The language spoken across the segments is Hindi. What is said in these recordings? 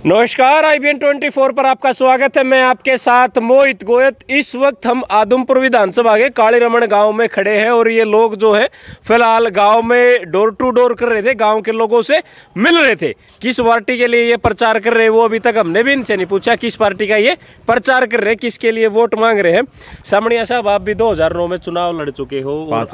नमस्कार, IBN 24 पर आपका स्वागत है। मैं आपके साथ मोहित गोयत। इस वक्त हम आदमपुर विधानसभा के काली रमन गांव में खड़े हैं और ये लोग जो है फिलहाल गांव में डोर टू डोर कर रहे थे, गांव के लोगों से मिल रहे थे। किस पार्टी के लिए ये प्रचार कर रहे हैं वो अभी तक हमने भी इनसे नहीं पूछा। किस पार्टी का ये प्रचार कर रहे हैं, किसके लिए वोट मांग रहे हैं। सामणिया साहब, आप भी 2009 में चुनाव लड़ चुके हो और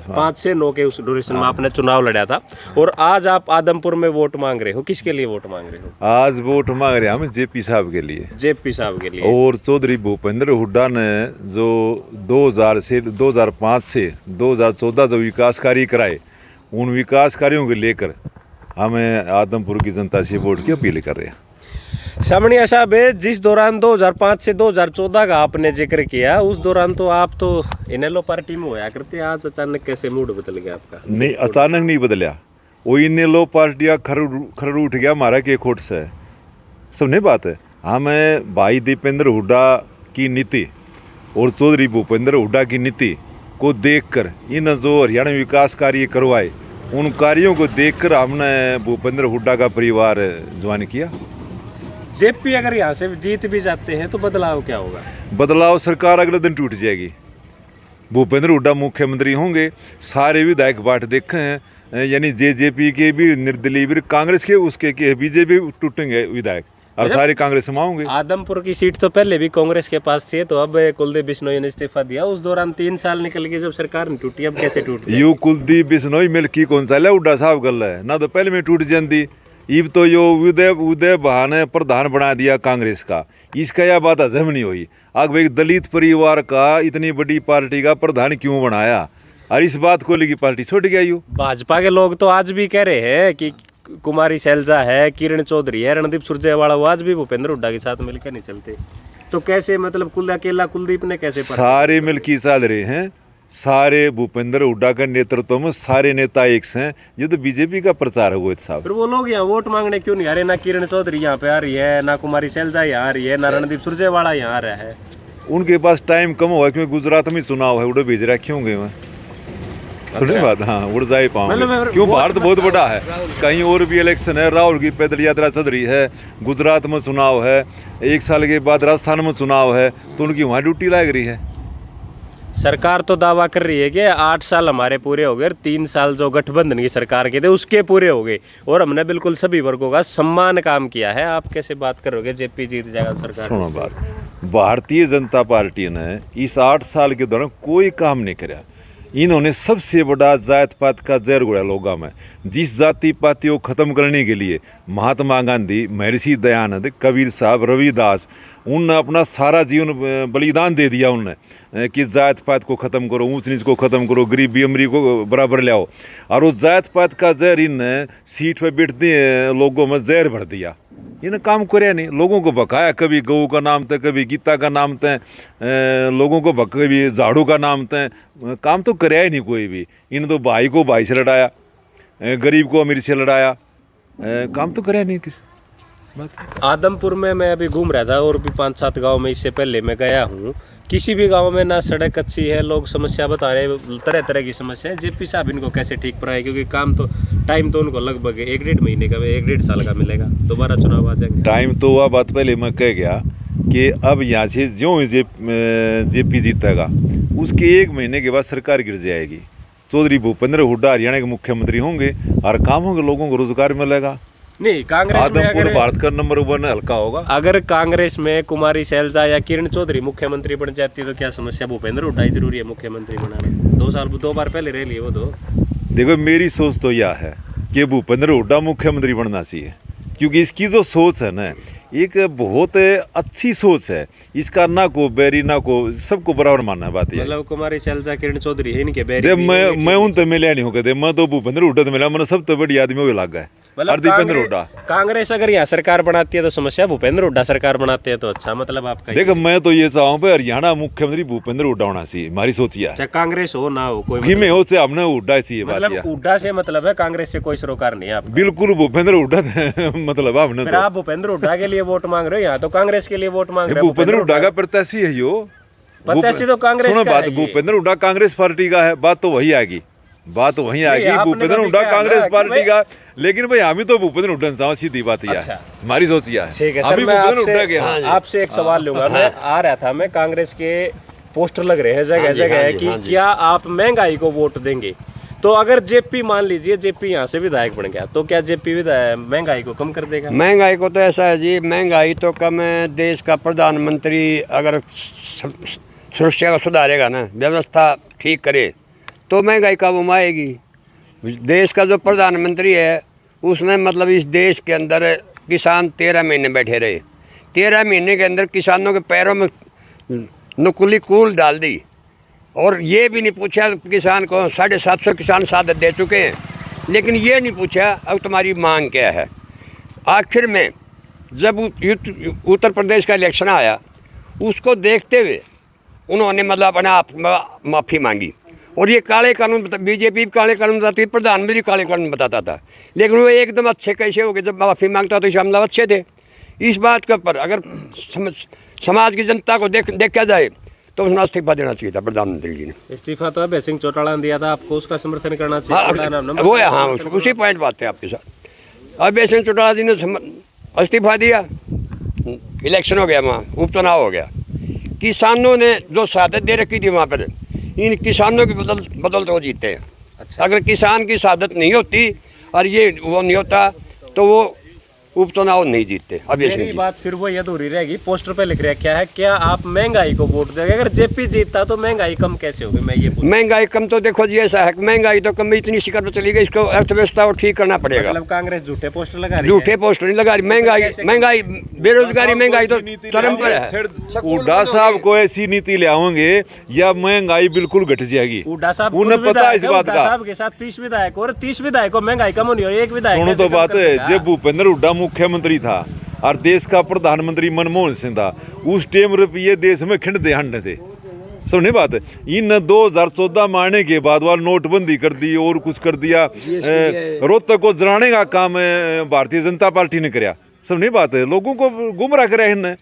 5 से 9 के उस ड्यूरेशन में आपने चुनाव लड़ा था और आज आप आदमपुर में वोट मांग रहे हो। किसके लिए वोट मांग रहे हो? आज वोट मांग रहे हैं हम जेपी साहब के लिए। जेपी साहब के लिए। और चौधरी भूपेंद्र हुड्डा ने जो 2005 से 2014 जो विकास कार्य कराए, उन विकास कार्यों को लेकर हमें आदमपुर की जनता से वोट की अपील कर रहे हैं। सामणिया साहब, जिस दौरान 2005 से 2014 का आपने जिक्र किया, उस दौरान तो आप तो इनेलो पार्टी में होया करते। आज अचानक कैसे मूड बदल गया आपका? नहीं, अचानक नहीं बदलिया। वो इनेलो पार्टियाँ खरड़ उठ गया हमारा के खोट से। सब नहीं बात है। हमें भाई दीपेंद्र हुड्डा की नीति और चौधरी भूपेंद्र हुड्डा की नीति को देखकर, इन जो हरियाणा विकास कार्य करवाए, उन कार्यों को देखकर हमने भूपेंद्र हुड्डा का परिवार ज्वाइन किया। जेपी अगर यहाँ से जीत भी जाते हैं तो बदलाव क्या होगा? बदलाव सरकार अगले दिन टूट जाएगी। भूपेंद्र हुड्डा मुख्यमंत्री होंगे। सारे विधायक बाट देखे हैं, यानी जेजेपी के भी, निर्दलीय भी, कांग्रेस के, उसके के बीजेपी टूटेंगे विधायक और सारे कांग्रेस में होंगे। आदमपुर की सीट तो पहले भी कांग्रेस के पास थी, तो अब कुलदीप बिश्नोई ने इस्तीफा दिया। उस दौरान 3 साल निकल गए जब सरकार नहीं टूटी, अब कैसे टूट गई? यू कुलदीप बिश्नोई मिल की कौन सा हुड्डा साहब गल है ना, तो पहले में टूट जाती। इब तो यो उदय बहाने प्रधान बना दिया कांग्रेस का। इसका यह बात हजम नहीं हुई। अब एक दलित परिवार का इतनी बड़ी पार्टी का प्रधान क्यों बनाया, और इस बात को लेकर पार्टी छूट गया। यू भाजपा के लोग तो आज भी कह रहे हैं कि कुमारी शैलजा है, किरण चौधरी है, रणदीप सुरजेवाला, वो आज भी भूपेंद्र हुड्डा के साथ मिलकर नहीं चलते। तो कैसे, मतलब अकेला कुलदीप ने कैसे? सारे मिलकर चल रहे हैं। सारे भूपेंद्र हुड्डा के नेतृत्व में सारे नेता एक हैं। ये तो बीजेपी का प्रचार है साहब। फिर वो लोग यहाँ वोट मांगने क्यों नहीं आ रहे? ना किरण चौधरी यहाँ पे आ रही है, ना कुमारी शैलजा यहाँ आ रही है, ना रणदीप सुरजेवाला यहाँ आ रहा है। उनके पास टाइम कम हुआ क्योंकि गुजरात में चुनाव है, उड़े भेज रखे होंगे मैं। सुने बात? हाँ, उड़ जाए पाऊंगे क्यों? भारत बहुत बड़ा है, कहीं और भी इलेक्शन है। राहुल की पैदल यात्रा चल रही है, गुजरात में चुनाव है, 1 साल के बाद राजस्थान में चुनाव है, तो उनकी वहाँ ड्यूटी लग रही है। सरकार तो दावा कर रही है कि 8 साल हमारे पूरे हो गए, 3 साल जो गठबंधन की सरकार के थे उसके पूरे हो गए और हमने बिल्कुल सभी वर्गों का सम्मान काम किया है। आप कैसे बात करोगे जेपी जीत जाएगा सरकार? सुनो बात, भारतीय जनता पार्टी ने इस 8 साल के दौरान कोई काम नहीं किया। इन्होंने सबसे बड़ा जात पात का जहर घोड़ा लोगों में। जिस जाति पाति को खत्म करने के लिए महात्मा गांधी, महर्षि दयानंद, कबीर साहब, रविदास, उनने अपना सारा जीवन बलिदान दे दिया उनने कि जात पात को ख़त्म करो, ऊंच नीच को ख़त्म करो, गरीबी अमीरी को बराबर ले आओ। और वो जात पात का जहर इनने सीट पर बैठते लोगों में जहर भर दिया। इन्हें काम कराया नहीं, लोगों को भकाया। कभी गऊ का नाम था, कभी गीता का नाम था, लोगों को कभी झाड़ू का नाम था। काम तो कराया ही नहीं कोई भी। इन तो भाई को भाई से लड़ाया, गरीब को अमीर से लड़ाया, काम तो कराया नहीं किसी बात। आदमपुर में मैं अभी घूम रहा था और भी 5-7 गांव में इससे पहले मैं गया हूँ। किसी भी गांव में ना सड़क अच्छी है, लोग समस्या बता रहे हैं, तरह तरह की समस्या है। जेपी साहब इनको कैसे ठीक कराए? क्योंकि काम तो, टाइम तो उनको लगभग 1-1.5 महीने का, 1-1.5 साल का मिलेगा, दोबारा चुनाव आ जाएंगे। टाइम तो वह बात पहले मैं कह गया कि अब यहाँ से जो जेपी जीतेगा उसके 1 महीने के बाद सरकार गिर जाएगी। चौधरी भूपेंद्र हुड्डा हरियाणा के मुख्यमंत्री होंगे और काम होंगे, लोगों को रोजगार मिलेगा। नहीं, कांग्रेस आदमपुर भारत का नंबर 1 हल्का होगा। अगर कांग्रेस में कुमारी शैलजा या किरण चौधरी मुख्यमंत्री बन जाती है तो क्या समस्या? भूपेंद्र हुड्डा ही जरूरी है मुख्यमंत्री बनाना। 2 बार पहले रह लिए वो दो। देखो, मेरी सोच तो यह है कि भूपेंद्र हुड्डा मुख्यमंत्री बनना चाहिए, क्योंकि इसकी जो सोच है ना, एक बहुत अच्छी सोच है। इसका ना को बैरी ना को सबको बराबर मानना है। बात ये मतलब कुमारी शैलजा, किरण चौधरी है इनके बैरी। मैं उन तो मिलिया नहीं होगा, मैं तो भूपेंद्र हुड्डा तो मिला, मैंने सब तो बड़ी आदमी को लग गए। दीपेंद्र हुड्डा कांग्रेस अगर यहाँ सरकार बनाती है तो समस्या, भूपेंद्र हुड्डा सरकार बनाते हैं तो अच्छा। मतलब आपका देखो, मैं तो ये चाहूँ पे हरियाणा मुख्यमंत्री भूपेंद्र हुड्डा होना चाहिए। हमारी सोच ये है, कांग्रेस हो ना हो, कोई में हो से हमने हुड्डा चाहिए। मतलब हुड्डा से मतलब है, कांग्रेस से कोई सरोकार नहीं है आपका? बिल्कुल भूपेंद्र हुड्डा मतलब हमने तो। आप भूपेंद्र हुड्डा के लिए वोट मांग रहे हो, यहाँ तो कांग्रेस के लिए वोट मांग रहे हो। भूपेंद्र हुड्डा का प्रत्याशी है यो। प्रत्याशी तो कांग्रेस का है। भूपेंद्र हुड्डा कांग्रेस पार्टी का है, बात तो वही आएगी। बात वहीं आ नहीं, गई आपने भूपेंद्र कभी हुड्डा क्या कांग्रेस ना कि पार्टी भाई- का, लेकिन भाई हम ही तो भूपेंद्र हुड्डा चाहो, सीधी बात यह अच्छा। है हमारी सोच यह है। ठीक है हम सर, ही मैं भूपेंद्र हुड्डा के आपसे हैं। आपसे एक सवाल लूंगा। मैं आ रहा था, मैं कांग्रेस के पोस्टर लग रहे हैं जगह जगह है कि क्या आप महंगाई को वोट देंगे? तो अगर जेपी, मान लीजिए जेपी यहाँ से विधायक बन गया, तो क्या जेपी विधायक महंगाई को कम कर देगा? महंगाई को तो ऐसा है जी, महंगाई तो कम है। देश का प्रधानमंत्री अगर सुरक्षा को सुधारेगा ना, व्यवस्था ठीक करे, तो महंगाई काबू में आएगी। देश का जो प्रधानमंत्री है उसने मतलब इस देश के अंदर किसान 13 महीने बैठे रहे। 13 महीने के अंदर किसानों के पैरों में नुकुली कूल डाल दी, और ये भी नहीं पूछा किसान को। 750 किसान शहादत दे चुके हैं, लेकिन ये नहीं पूछा अब तुम्हारी मांग क्या है। आखिर में जब उत्तर प्रदेश का इलेक्शन आया, उसको देखते हुए उन्होंने मतलब अपने आप माफ़ी मांगी। और ये काले कानून बीजेपी काले कानून बताती, प्रधानमंत्री काले कानून बताता था, लेकिन वो एकदम अच्छे कैसे हो गए जब माफ़ी मांगता तो हम लोग अच्छे थे। इस बात के ऊपर अगर समाज की जनता को देखा जाए तो उन्हें इस्तीफा देना चाहिए था प्रधानमंत्री जी ने। इस्तीफा तो अभय सिंह चौटाला ने दिया था, आपको उसका समर्थन करना चाहिए। हाँ, वो है, हाँ उसी पॉइंट बात है आपके साथ। अभय सिंह चौटाला जी ने इस्तीफा दिया, इलेक्शन हो गया, वहाँ उपचुनाव हो गया। किसानों ने जो शहादत दे रखी थी वहाँ पर, इन किसानों की बदल तो वो जीते हैं। अच्छा। अगर किसान की शहादत नहीं होती और ये वो नहीं होता तो वो उपचुनाव नहीं जीतते। अभी मेरी बात फिर वही अधूरी रहेगी। पोस्टर पे लिख रहा है क्या है, क्या आप महंगाई को वोट देंगे? अगर जेपी जीतता तो महंगाई कम कैसे होगी? मैं ये महंगाई कम तो देखो जी ऐसा है, महंगाई तो कम इतनी शिकर पर चली गई, इसको अर्थव्यवस्था को ठीक करना पड़ेगा। मतलब कांग्रेस झूठे पोस्टर लगा रही है। झूठे पोस्टर नहीं लगा रही। महंगाई बेरोजगारी महंगाई तो चरम पर है। हुड्डा साहब को ऐसी नीति ले आओगे या महंगाई बिल्कुल घट जाएगी। हुड्डा साहब उन्हें पता है इस बात का। साहब के साथ 30 विधायक और 30 विधायक को महंगाई कम होनी और एक विधायक सुनो कैसे तो कम बात कर है, देगा? जब भूपेंद्र हुड्डा मुख्यमंत्री था और देश का प्रधानमंत्री मनमोहन सिंह था, उस टाइम रुपये देश में खिंड दे हंड थे। समझे बात? इन 2014 में आने के बाद वाल नोटबंदी कर दी और कुछ कर दिया। रोहतक को जलाने का काम भारतीय जनता पार्टी ने कराया। समझे बात है? लोगों को गुमराह कराया इन्हें।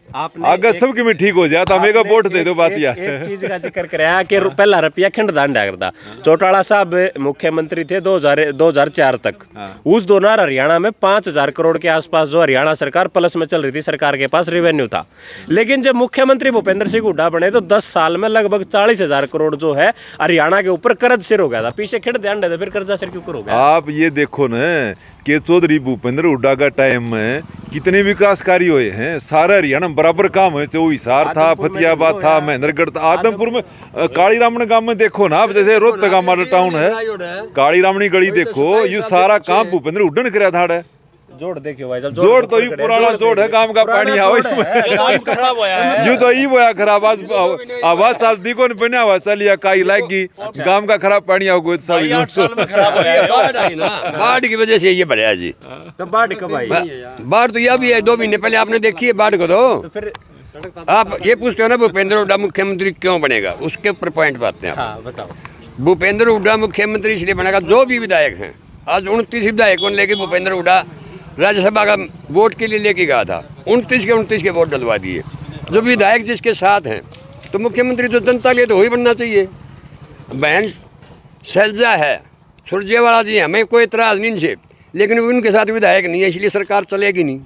आपने अगर सबके में ठीक हो जाए तो हमें का वोट दे दो। बात यह एक चीज का जिक्र कराया कि पहला रुपया खिंड दान करता। चौटाला साहब मुख्यमंत्री थे 2004 तक। उस दौरान हरियाणा में 5000 करोड़ के आसपास जो हरियाणा सरकार प्लस में चल रही थी, सरकार के पास रेवेन्यू था। लेकिन जब मुख्यमंत्री भूपेंद्र सिंह हुड्डा बने तो 10 साल में लगभग 40,000 करोड़ जो है हरियाणा के ऊपर कर्ज सिर हो गया था। पीछे खिंड ध्यान देते, फिर कर्जा सिर क्यों हो गया? आप ये देखो न कि चौधरी भूपेंद्र हुड्डा का टाइम में कितने विकास कार्य हुए हैं। सारा हरियाणा में बराबर काम है। चाहे हिसार था, फतियाबाद था, महेंद्रगढ़ था, आदमपुर में, काली रामन गांव में देखो ना, आप जैसे रोहतक का मॉडल टाउन है, काली रामनी गली देखो, ये सारा काम भूपेंद्र हुड्डा ने कराया था। जोड़ देखियो भाई, जब जोड़ तो ये पुराना जोड़ है, काम का पानी आओ इसमें। यूं तो ये बोया खराब आवाज साल दिखो न बने आवाज चलिया काई लागी गांव का खराब पानी आओ गोद सारी बाढ़ की वजह से ये भरा जी। तो बाढ़ कब आई? बाढ़ तो यह भी है, 2 महीने पहले आपने देखी है बाढ़ को। तो फिर आप ये पूछते हो ना भूपेंद्र हुड्डा मुख्यमंत्री क्यों बनेगा, उसके ऊपर पॉइंट बात है। हाँ बताओ। भूपेंद्र हुड्डा मुख्यमंत्री इसलिए बनेगा, जो भी विधायक हैं, आज 29 विधायकों ने लेके भूपेंद्र हुड्डा राज्यसभा का वोट के लिए लेके गया था। 29 के वोट डलवा दिए। जो विधायक जिसके साथ हैं, तो मुख्यमंत्री तो जनता के लिए तो वही बनना चाहिए। बहन शैलजा है, सुरजेवाला जी, हमें कोई इतराज़ नहीं इनसे, लेकिन उनके साथ विधायक नहीं है, इसलिए सरकार चलेगी नहीं।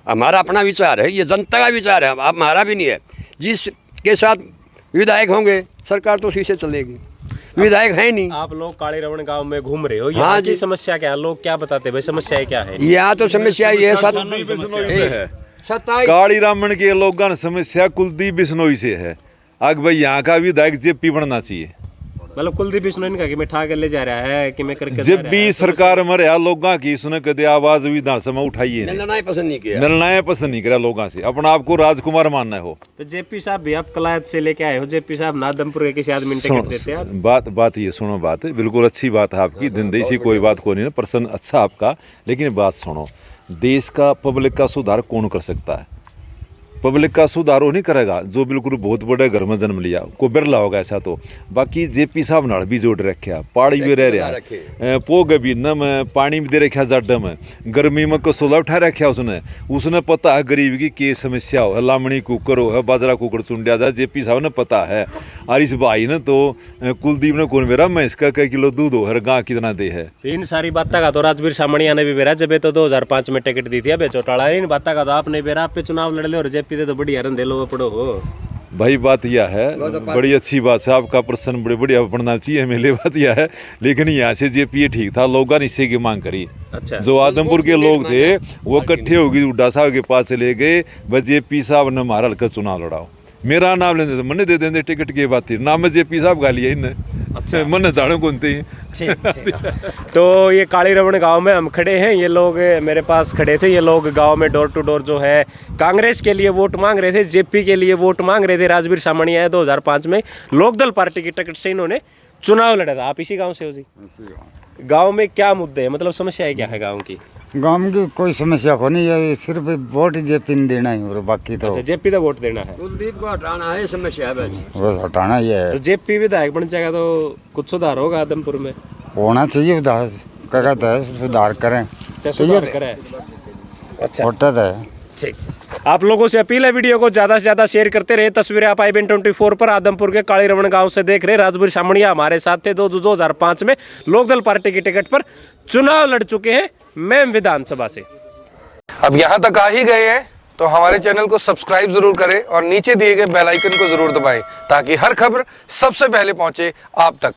हमारा अपना विचार है, ये जनता का विचार है, आप हमारा भी नहीं है। जिसके साथ विधायक होंगे सरकार तो उसी से चलेगी। विधायक है नहीं। आप लोग काली रमन गांव में घूम रहे हो, हाँ यहाँ जी। की समस्या क्या है? लोग क्या बताते भाई, समस्या क्या है? यहाँ तो समस्या ये है, काली रामन के लोगों समस्या कुलदीप बिश्नोई से है। अग भाई यहाँ का विधायक जेपी बनना चाहिए। मतलब कुलदीप बिश्नोई का कि मैं ठा कर ले जा रहा है कि मैं करके जब भी सरकार में रहा लोगों की सुने कदे आवाज विधानसभा उठाइए मिलना पसंद नहीं किया, मिलना पसंद नहीं करा लोगों से, अपना आपको राजकुमार मानना हो। तो जेपी साहब भी आप कलायत से लेके आए हो। जेपी साहब नादमपुर के किसी आदमी टिकट देते हैं। बात ये सुनो, बात है बिल्कुल अच्छी बात है आपकी, धंधे कोई बात को नहीं है, पर्सन अच्छा आपका, लेकिन बात सुनो, देश का पब्लिक का सुधार कौन कर सकता है? पब्लिक का सुधार वो नहीं करेगा जो बिल्कुल बहुत बड़े घर में जन्म लिया को बिरला होगा ऐसा। तो बाकी जेपी साहब नाल भी जोड़ रखा, पहाड़ी भी रह रहा है, पोग भी न में पानी भी दे रखा जड में, गर्मी में कसोला उठा रखा उसने पता है गरीब की क्या समस्या हो, लामणी कुकर हो, बाजरा कुकर चुंडिया जाए, जेपी साहब ने पता है। और इस भाई ने तो कुलदीप ने कौन बेरा मैं इसका कई किलो दूध हो हर गाँव कितना दे है। इन सारी बातें का तो राजवीर सामणिया ने भी बेरा, जब तो 2005 में टिकट दी थी अब चौटाला, इन बातें का तो आपने बेरा, आप पे चुनाव लड़ ले और जेपी से तो बढ़िया रन दे लो पड़ो हो। भाई बात यह है, बड़ी अच्छी बात है, आपका प्रश्न बड़े बढ़िया पढ़ना चाहिए मेरे। बात यह है लेकिन यहाँ से जेपी ठीक था, लोगों ने इससे की मांग करी। अच्छा। जो आदमपुर के लोग थे वो इकट्ठे होगी हुड्डा साहब के पास ले गए, बस जेपी साहब ने हमारा हल्का चुनाव लड़ाओ, मेरा नाम लेते मने दे देंगे टिकट की बात थी, नाम में जेपी साहब गा लिया इन्हें। अच्छा। मन जाने कौन थे। तो ये काली रमन गांव में हम खड़े हैं, ये लोग मेरे पास खड़े थे, ये लोग गांव में डोर टू डोर जो है कांग्रेस के लिए वोट मांग रहे थे, जेपी के लिए वोट मांग रहे थे। राजवीर सामणिया है 2005 में लोकदल पार्टी की टिकट से इन्होंने चुनाव लड़ा था। आप इसी गांव से हो जी? गांव में क्या मुद्दे हैं, मतलब समस्याएं क्या है गांव की? गांव की कोई समस्या को नहीं है, सिर्फ वोट जेपी ने देना ही और बाकी तो जेपी का वोट देना है, कुलदीप को हटाना है, समस्या है बस। बस हटाना ही है। तो जेपी विधायक बन जाएगा तो कुछ सुधार होगा आदमपुर में? होना चाहिए उधार, क्या कहता है सुधार करें, सुधार करें। अच्छा होता है। ठीक, आप लोगों से अपील है वीडियो को ज़्यादा से ज़्यादा शेयर करते रहे। तस्वीरें आप IBN24 पर आदमपुर के काली रमन गांव से देख रहे। राजवीर सामणिया हमारे साथ थे, 2005 में लोकदल पार्टी की टिकट पर चुनाव लड़ चुके हैं मेम विधानसभा से। अब यहाँ तक आ ही गए हैं तो हमारे चैनल को सब्सक्राइब जरूर करें और नीचे दिए गए बेल आइकन को जरूर दबाएं ताकि हर खबर सबसे पहले पहुंचे आप तक।